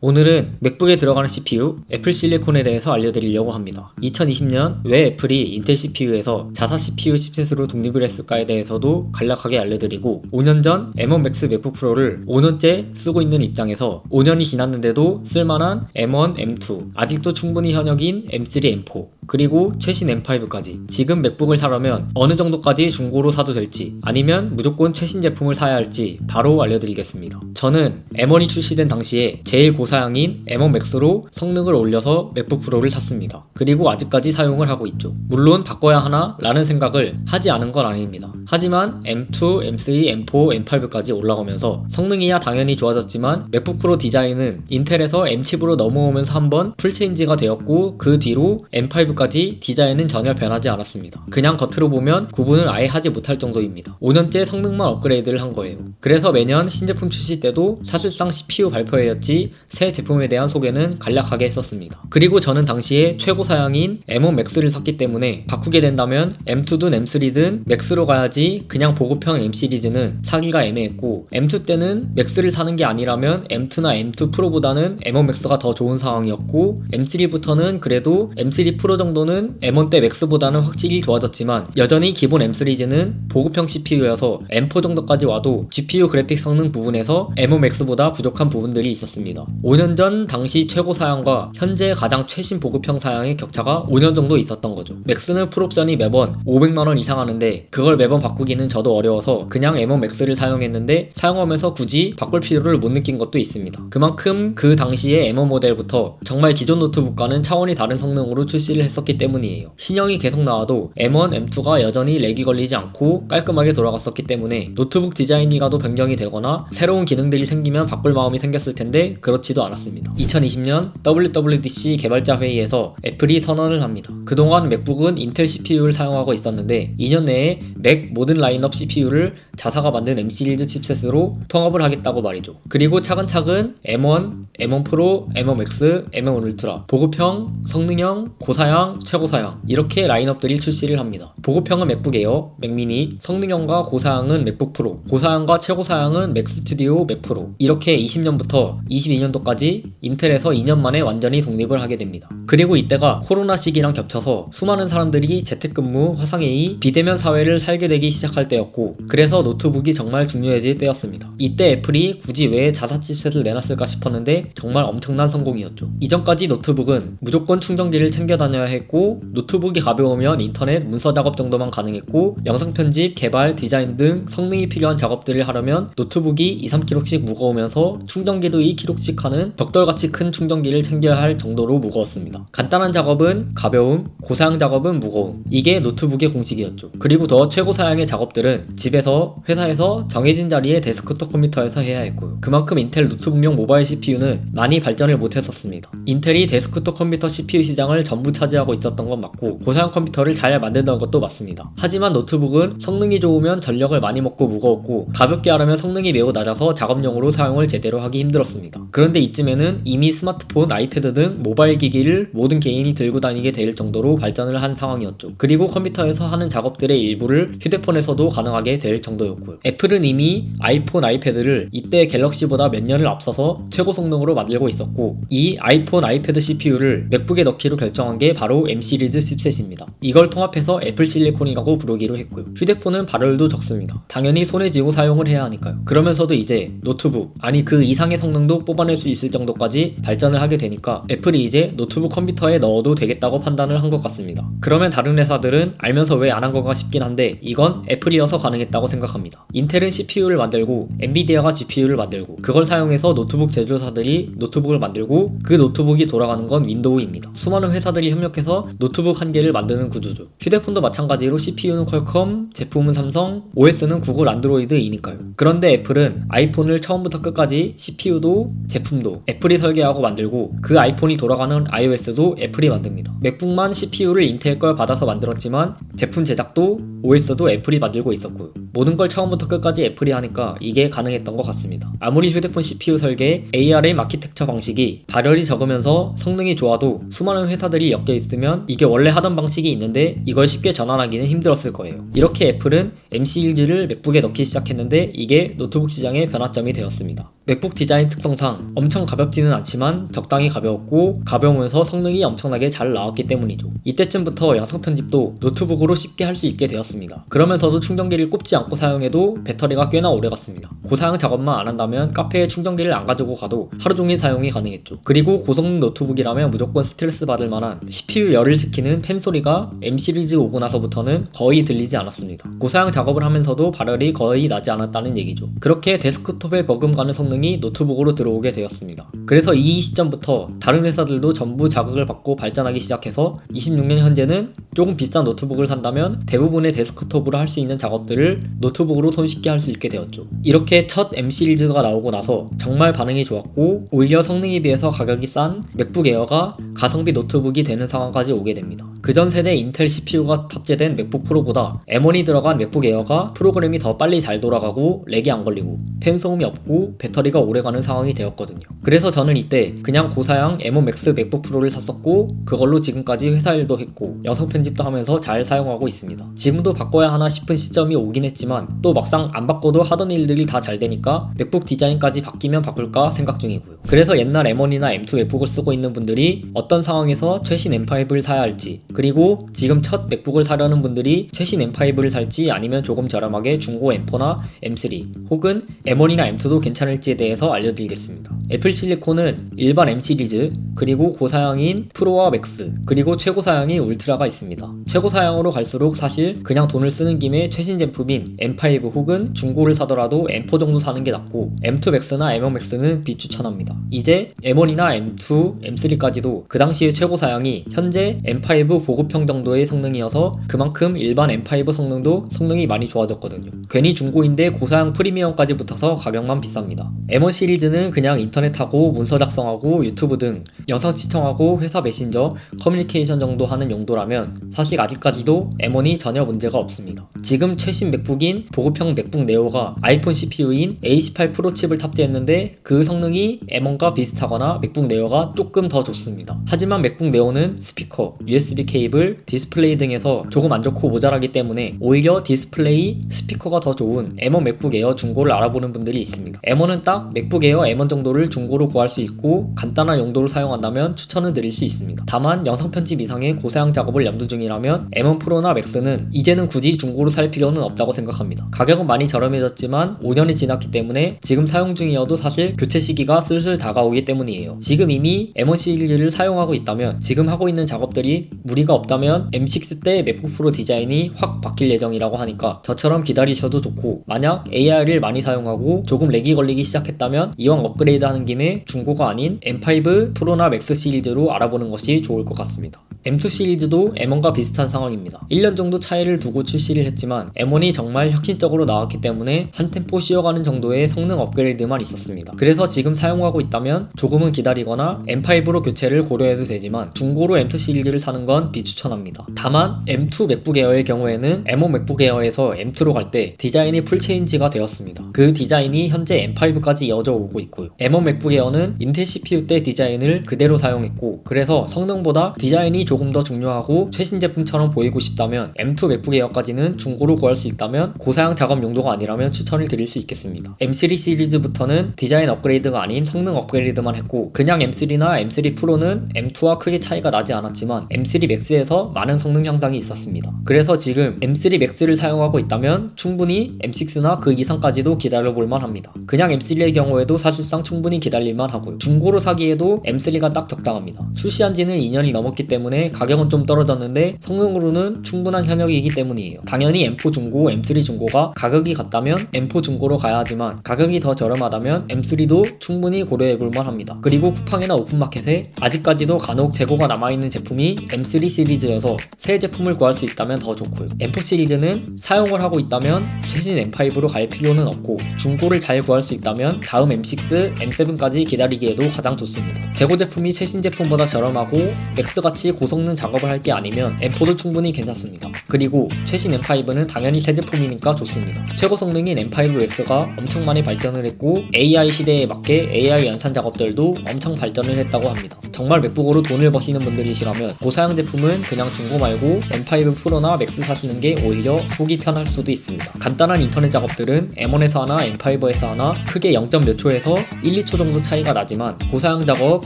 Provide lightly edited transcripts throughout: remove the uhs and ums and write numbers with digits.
오늘은 맥북에 들어가는 CPU, 애플 실리콘에 대해서 알려드리려고 합니다. 2020년 왜 애플이 인텔 CPU에서 자사 CPU 칩셋으로 독립을 했을까에 대해서도 간략하게 알려드리고 5년 전 M1 Max 맥북 프로를 5년째 쓰고 있는 입장에서 5년이 지났는데도 쓸만한 M1, M2, 아직도 충분히 현역인 M3, M4 그리고 최신 M5까지 지금 맥북을 사려면 어느 정도까지 중고로 사도 될지 아니면 무조건 최신 제품을 사야 할지 바로 알려드리겠습니다. 저는 M1이 출시된 당시에 제일 고사양인 M1 Max로 성능을 올려서 맥북 프로를 샀습니다. 그리고 아직까지 사용을 하고 있죠. 물론 바꿔야 하나? 라는 생각을 하지 않은 건 아닙니다. 하지만 M2, M3, M4, M5까지 올라오면서 성능이야 당연히 좋아졌지만 맥북 프로 디자인은 인텔에서 M칩으로 넘어오면서 한번 풀체인지가 되었고 그 뒤로 M5까지 디자인은 전혀 변하지 않았습니다. 그냥 겉으로 보면 구분을 아예 하지 못할 정도입니다. 5년째 성능만 업그레이드를 한 거예요. 그래서 매년 신제품 출시 때도 사실상 CPU 발표회였지 새 제품에 대한 소개는 간략하게 했었습니다. 그리고 저는 당시에 최고 사양인 M1 Max를 샀기 때문에 바꾸게 된다면 M2든 M3든 Max로 가야지 그냥 보급형 M 시리즈는 사기가 애매했고 M2 때는 Max를 사는 게 아니라면 M2나 M2 프로보다는 M1 Max가 더 좋은 상황이었고 M3부터는 그래도 M3 프로 정도는 M1 때 Max보다는 확실히 좋아졌지만 여전히 기본 M 시리즈는 보급형 CPU여서 M4 정도까지 와도 GPU 그래픽 성능 부분에서 M1 Max보다 부족한 부분들이 있었습니다. 5년 전 당시 최고 사양과 현재 가장 최신 보급형 사양의 격차가 5년 정도 있었던 거죠. 맥스는 풀옵션이 매번 500만원 이상 하는데 그걸 매번 바꾸기는 저도 어려워서 그냥 M1 Max를 사용했는데 사용하면서 굳이 바꿀 필요를 못 느낀 것도 있습니다. 그만큼 그 당시의 M1 모델부터 정말 기존 노트북과는 차원이 다른 성능으로 출시를 했었기 때문이에요. 신형이 계속 나와도 M1, M2가 여전히 렉이 걸리지 않고 깔끔하게 돌아갔었기 때문에 노트북 디자인이라도 변경이 되거나 새로운 기능들이 생기면 바꿀 마음이 생겼을 텐데 그렇지도 않았습니다. 2020년 WWDC 개발자 회의에서 애플이 선언을 합니다. 그동안 맥북은 인텔 CPU를 사용하고 있었는데 2년 내에 맥 모든 라인업 CPU를 자사가 만든 M 시리즈 칩셋으로 통합을 하겠다고 말이죠. 그리고 차근차근 M1, M1 프로, M1 Max, M1 울트라, 보급형, 성능형, 고사양, 최고사양 이렇게 라인업들이 출시를 합니다. 보급형은 맥북 에어, 맥 미니, 성능형과 고사양은 맥북 프로, 고사양과 최고사양은 맥 스튜디오, 맥 프로 이렇게 20년부터 22년도까지 인텔에서 2년 만에 완전히 독립을 하게 됩니다. 그리고 이때가 코로나 시기랑 겹쳐서 수많은 사람들이 재택근무, 화상회의, 비대면 사회를 살게 되기 시작할 때였고 그래서 노트북이 정말 중요해질 때였습니다. 이때 애플이 굳이 왜 자사 칩셋을 내놨을까 싶었는데 정말 엄청난 성공이었죠. 이전까지 노트북은 무조건 충전기를 챙겨 다녀야 했고 노트북이 가벼우면 인터넷, 문서 작업 정도만 가능했고 영상 편집, 개발, 디자인 등 성능이 필요한 작업들을 하려면 노트북이 2-3kg씩 무거우면서 충전기도 2kg씩 하는 벽돌같이 큰 충전기를 챙겨야 할 정도로 무거웠습니다. 간단한 작업은 가벼움, 고사양 작업은 무거움 이게 노트북의 공식이었죠. 그리고 더 최고 사양의 작업들은 집에서, 회사에서 정해진 자리에 데스크톱 컴퓨터에서 해야 했고요. 그만큼 인텔 노트북용 모바일 CPU는 많이 발전을 못했었습니다. 인텔이 데스크톱 컴퓨터 CPU 시장을 전부 차지하고 있었던 건 맞고 고사양 컴퓨터를 잘 만든다는 것도 맞습니다. 하지만 노트북은 성능이 좋으면 전력을 많이 먹고 무거웠고 가볍게 하려면 성능이 매우 낮아서 작업용으로 사용을 제대로 하기 힘들었습니다. 그런데 이쯤에는 이미 스마트폰, 아이패드 등 모바일 기기를 모든 개인이 들고 다니게 될 정도로 발전을 한 상황이었죠. 그리고 컴퓨터에서 하는 작업들의 일부를 휴대폰에서도 가능하게 될 정도였고요. 애플은 이미 아이폰, 아이패드를 이때 갤럭시보다 몇 년을 앞서서 최고 성능으로 만들고 있었고 이 아이폰, 아이패드 CPU를 맥북에 넣기로 결정한 게 바로 M 시리즈 칩셋입니다. 이걸 통합해서 애플 실리콘이라고 부르기로 했고요. 휴대폰은 발열도 적습니다. 당연히 손에 쥐고 사용을 해야 하니까요. 그러면서도 이제 노트북, 아니 그 이상의 성능도 뽑아낼 수 있을 정도까지 발전을 하게 되니까 애플이 이제 노트북 컴퓨터에 넣어도 되겠다고 판단을 한 것 같습니다. 그러면 다른 회사들은 알면서 왜 안 한 건가 싶긴 한데 이건 애플이어서 가능했다고 생각합니다. 인텔은 CPU를 만들고 엔비디아가 GPU를 만들고 그걸 사용해서 노트북 제조사들이 노트북을 만들고 그 노트북이 돌아가는 건 윈도우입니다. 수많은 회사들이 협력해서 노트북 한 개를 만드는 구조죠. 휴대폰도 마찬가지로 CPU는 퀄컴, 제품은 삼성, OS는 구글 안드로이드이니까요. 그런데 애플은 아이폰을 처음부터 끝까지 CPU도 제품도 애플이 설계하고 만들고 그 아이폰이 돌아가는 iOS도 애플이 애플이 만듭니다. 맥북만 CPU를 인텔 걸 받아서 만들었지만 제품 제작도 OS도 애플이 만들고 있었고요. 모든 걸 처음부터 끝까지 애플이 하니까 이게 가능했던 것 같습니다. 아무리 휴대폰 CPU 설계, ARM 아키텍처 방식이 발열이 적으면서 성능이 좋아도 수많은 회사들이 엮여 있으면 이게 원래 하던 방식이 있는데 이걸 쉽게 전환하기는 힘들었을 거예요. 이렇게 애플은 M 시리즈를 맥북에 넣기 시작했는데 이게 노트북 시장의 변화점이 되었습니다. 맥북 디자인 특성상 엄청 가볍지는 않지만 적당히 가벼웠고 가벼우면서 성능이 엄청나게 잘 나왔기 때문이죠. 이때쯤부터 영상 편집도 노트북으로 쉽게 할 수 있게 되었습니다. 그러면서도 충전기를 꼽지 않고 사용해도 배터리가 꽤나 오래갔습니다. 고사양 작업만 안 한다면 카페에 충전기를 안 가지고 가도 하루 종일 사용이 가능했죠. 그리고 고성능 노트북이라면 무조건 스트레스 받을 만한 CPU 열을 식히는 팬 소리가 M 시리즈 오고 나서부터는 거의 들리지 않았습니다. 고사양 작업을 하면서도 발열이 거의 나지 않았다는 얘기죠. 그렇게 데스크톱에 버금가는 성능이 노트북으로 들어오게 되었습니다. 그래서 이 시점부터 다른 회사들도 전부 자극을 받고 발전하기 시작해서 26년 현재는 조금 비싼 노트북을 산다면 대부분의 데스크톱으로 할 수 있는 작업들을 노트북으로 손쉽게 할 수 있게 되었죠. 이렇게 첫 M 시리즈가 나오고 나서 정말 반응이 좋았고 오히려 성능에 비해서 가격이 싼 맥북 에어가 가성비 노트북이 되는 상황까지 오게 됩니다. 그전 세대 인텔 CPU가 탑재된 맥북 프로보다 M1이 들어간 맥북 에어가 프로그램이 더 빨리 잘 돌아가고 렉이 안 걸리고 팬 소음이 없고 배터리가 오래가는 상황이 되었거든요. 그래서 저는 이때 그냥 고사양 M1 맥스 맥북 프로를 샀었고 그걸로 지금까지 회사 일도 했고 영상 편집도 하면서 잘 사용하고 있습니다. 지금도 바꿔야 하나 싶은 시점이 오긴 했지만 또 막상 안 바꿔도 하던 일들이 다 잘 되니까 맥북 디자인까지 바뀌면 바꿀까 생각 중이고요. 그래서 옛날 M1이나 M2 맥북을 쓰고 있는 분들이 어떤 상황에서 최신 M5를 사야 할지 그리고 지금 첫 맥북을 사려는 분들이 최신 M5를 살지 아니면 조금 저렴하게 중고 M4나 M3 혹은 M1이나 M2도 괜찮을지에 대해서 알려드리겠습니다. 애플 실리콘은 일반 M 시리즈 그리고 고사양인 프로와 맥스 그리고 최고사양인 울트라가 있습니다. 최고사양으로 갈수록 사실 그냥 돈을 쓰는 김에 최신 제품인 M5 혹은 중고를 사더라도 M4 정도 사는 게 낫고 M2 맥스나 M1 맥스는 비추천합니다. 이제 M1이나 M2, M3까지도 그 당시의 최고사양이 현재 M5 보급형 정도의 성능이어서 그만큼 일반 M5 성능이 많이 좋아졌거든요. 괜히 중고인데 고사양 프리미엄까지 붙어서 가격만 비쌉니다. M1 시리즈는 그냥 인터넷하고 문서 작성하고 유튜브 등 영상 시청하고 회사 메신저, 커뮤니케이션 정도 하는 용도라면 사실 아직까지도 M1이 전혀 문제가 없습니다. 지금 최신 맥북인 보급형 맥북 네오가 아이폰 CPU인 A18 프로 칩을 탑재했는데 그 성능이 M1과 비슷하거나 맥북 네오가 조금 더 좋습니다. 하지만 맥북 네오는 스피커, USB 케이블, 디스플레이 등에서 조금 안 좋고 모자라기 때문에 오히려 디스플레이, 스피커가 더 좋은 M1 맥북 에어 중고를 알아보는 분들이 있습니다. M1은 딱 맥북 에어 M1 정도를 중고로 구할 수 있고 간단한 용도로 사용한다면 추천을 드릴 수 있습니다. 다만 영상 편집 이상의 고사양 작업을 염두 중이라면 M1 프로나 맥스는 이제는 굳이 중고로 살 필요는 없다고 생각합니다. 가격은 많이 저렴해졌지만 5년이 지났기 때문에 지금 사용 중이어도 사실 교체 시기가 슬슬 다가오기 때문이에요. 지금 이미 M1 시리즈를 사용하고 있다면 지금 하고 있는 작업들이 무리가 없다면 M6 때 맥북 프로 디자인이 확 바뀔 예정이라고 하니까 저처럼 기다리셔도 좋고 만약 AR을 많이 사용하고 조금 렉이 걸리기 시작했다면 이왕 업그레이드 하는 김에 중고가 아닌 M5 프로나 맥스 시리즈로 알아보는 것이 좋을 것 같습니다. M2 시리즈도 M1과 비슷한 상황입니다. 1년 정도 차이를 두고 출시를 했지만 M1이 정말 혁신적으로 나왔기 때문에 한 템포 쉬어가는 정도의 성능 업그레이드만 있었습니다. 그래서 지금 사용하고 있다면 조금은 기다리거나 M5로 교체를 고려해도 되지만 중고로 M2 시리즈를 사는 건 비추천합니다. 다만 M2 맥북 에어의 경우에는 M1 맥북 에어에서 M2로 갈 때 디자인이 풀체인지가 되었습니다. 그 디자인이 현재 M5까지 이어져 오고 있고요. M1 맥북 에어는 인텔 CPU 때 디자인을 그대로 사용했고 그래서 성능보다 디자인이 조금 더 중요하고 최신 제품처럼 보이고 싶다면 M2 맥북 에어까지는 중고로 구할 수 있다면 고사양 작업 용도가 아니라면 추천을 드릴 수 있겠습니다. M3 시리즈부터는 디자인 업그레이드가 아닌 성능 업그레이드만 했고 그냥 M3나 M3 프로는 M2와 크게 차이가 나지 않았지만 M3 맥스에서 많은 성능 향상이 있었습니다. 그래서 지금 M3 맥스를 사용하고 있다면 충분히 M6나 그 이상까지도 기다려볼만 합니다. 그냥 M3의 경우에도 사실상 충분히 기다릴만 하고요. 중고로 사기에도 M3가 딱 적당합니다. 출시한 지는 2년이 넘었기 때문에 때문에 가격은 좀 떨어졌는데 성능으로는 충분한 현역이기 때문이에요. 당연히 M4 중고, M3 중고가 가격이 같다면 M4 중고로 가야 하지만 가격이 더 저렴하다면 M3도 충분히 고려해볼만 합니다. 그리고 쿠팡이나 오픈마켓에 아직까지도 간혹 재고가 남아있는 제품이 M3 시리즈여서 새 제품을 구할 수 있다면 더 좋고요. M4 시리즈는 사용을 하고 있다면 최신 M5로 갈 필요는 없고 중고를 잘 구할 수 있다면 다음 M6, M7까지 기다리기에도 가장 좋습니다. 재고 제품이 최신 제품보다 저렴하고 맥스같이 고성능 작업을 할 게 아니면 M4도 충분히 괜찮습니다. 그리고 최신 M5는 당연히 새 제품이니까 좋습니다. 최고 성능인 M5X가 엄청 많이 발전을 했고 AI 시대에 맞게 AI 연산 작업들도 엄청 발전을 했다고 합니다. 정말 맥북으로 돈을 버시는 분들이시라면 고사양 제품은 그냥 중고 말고 M5 프로나 맥스 사시는 게 오히려 속이 편할 수도 있습니다. 간단한 인터넷 작업들은 M1에서 하나, M5에서 하나 크게 0. 몇 초에서 1, 2초 정도 차이가 나지만 고사양 작업,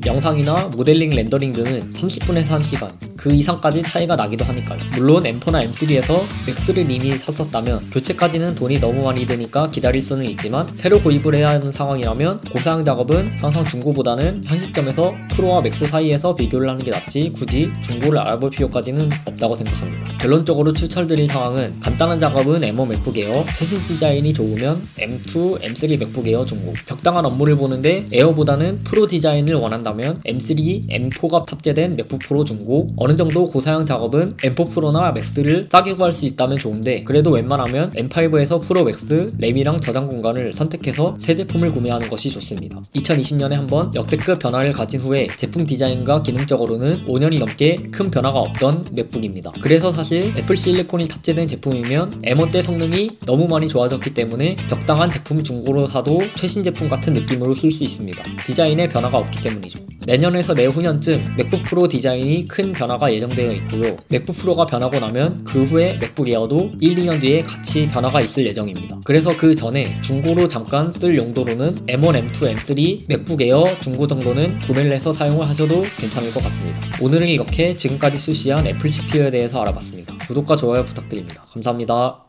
영상이나 모델링 렌더링 등은 30분에서 1시간 그 이상까지 차이가 나기도 하니까요. 물론 M4나 M3에서 맥스를 이미 샀었다면 교체까지는 돈이 너무 많이 드니까 기다릴 수는 있지만 새로 구입을 해야 하는 상황이라면 고사양 작업은 항상 중고보다는 현 시점에서 프로와 맥스 사이에서 비교를 하는 게 낫지 굳이 중고를 알아볼 필요까지는 없다고 생각합니다. 결론적으로 추천드릴 상황은 간단한 작업은 M1 맥북 에어, 최신 디자인이 좋으면 M2, M3 맥북 에어 중고, 적당한 업무를 보는데 에어보다는 프로 디자인을 원한다면 M3, M4가 탑재된 맥북 프로 중고, 어느 정도 고사양 작업은 M4 프로나 맥스를 싸게 구할 수 있다면 좋은데 그래도 웬만하면 M5에서 프로 맥스, 램이랑 저장 공간을 선택해서 새 제품을 구매하는 것이 좋습니다. 2020년에 한번 역대급 변화를 가진 후에 제품 디자인과 기능적으로는 5년이 넘게 큰 변화가 없던 맥북입니다. 그래서 사실 애플 실리콘이 탑재된 제품이면 M1 때 성능이 너무 많이 좋아졌기 때문에 적당한 제품 중고로 사도 최신 제품 같은 느낌으로 쓸 수 있습니다. 디자인에 변화가 없기 때문이죠. 내년에서 내후년쯤 맥북 프로 디자인이 큰 변화가 예정되어 있고요. 맥북 프로가 변하고 나면 그 후에 맥북 에어도 1, 2년 뒤에 같이 변화가 있을 예정입니다. 그래서 그 전에 중고로 잠깐 쓸 용도로는 M1, M2, M3 맥북 에어 중고 정도는 구매를 해서 사용을 하셔도 괜찮을 것 같습니다. 오늘은 이렇게 지금까지 출시한 애플 CPU에 대해서 알아봤습니다. 구독과 좋아요 부탁드립니다. 감사합니다.